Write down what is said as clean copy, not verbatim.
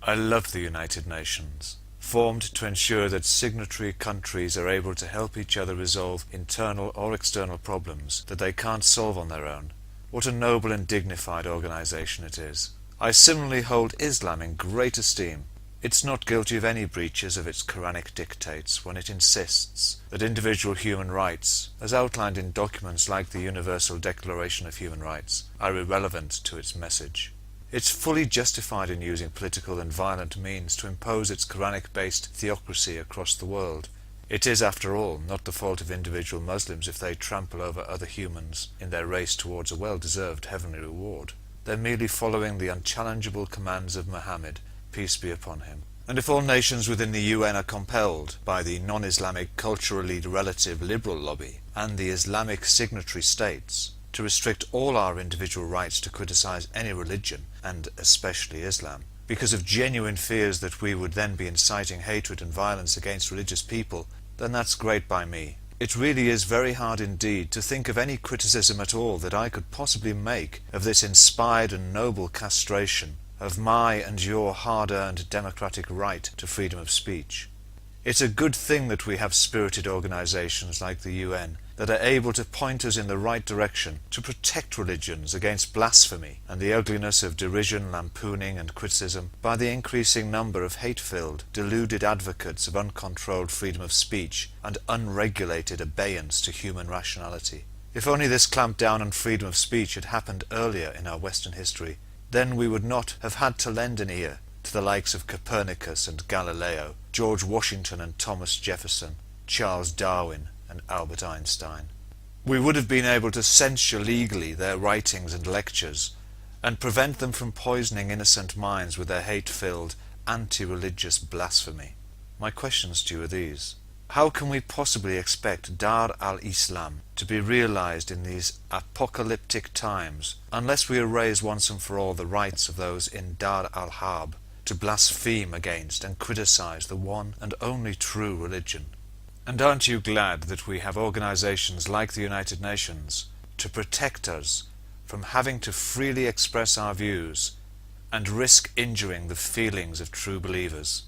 I love the United Nations, formed to ensure that signatory countries are able to help each other resolve internal or external problems that they can't solve on their own. What a noble and dignified organisation it is. I similarly hold Islam in great esteem. It's not guilty of any breaches of its Quranic dictates when it insists that individual human rights, as outlined in documents like the Universal Declaration of Human Rights, are irrelevant to its message. It's fully justified in using political and violent means to impose its Quranic-based theocracy across the world. It is, after all, not the fault of individual Muslims if they trample over other humans in their race towards a well-deserved heavenly reward. They're merely following the unchallengeable commands of Muhammad, peace be upon him. And if all nations within the UN are compelled by the non-Islamic culturally relative liberal lobby and the Islamic signatory states to restrict all our individual rights to criticize any religion, and especially Islam, because of genuine fears that we would then be inciting hatred and violence against religious people, then that's great by me. It really is very hard indeed to think of any criticism at all that I could possibly make of this inspired and noble castration of my and your hard-earned democratic right to freedom of speech. It's a good thing that we have spirited organizations like the UN that are able to point us in the right direction to protect religions against blasphemy and the ugliness of derision, lampooning and criticism by the increasing number of hate-filled, deluded advocates of uncontrolled freedom of speech and unregulated abeyance to human rationality. If only this clampdown on freedom of speech had happened earlier in our Western history, then we would not have had to lend an ear to the likes of Copernicus and Galileo, George Washington and Thomas Jefferson, Charles Darwin and Albert Einstein. We would have been able to censure legally their writings and lectures, and prevent them from poisoning innocent minds with their hate-filled, anti-religious blasphemy. My questions to you are these. How can we possibly expect Dar al-Islam to be realized in these apocalyptic times unless we erase once and for all the rights of those in Dar al-Harb to blaspheme against and criticize the one and only true religion? And aren't you glad that we have organizations like the United Nations to protect us from having to freely express our views and risk injuring the feelings of true believers?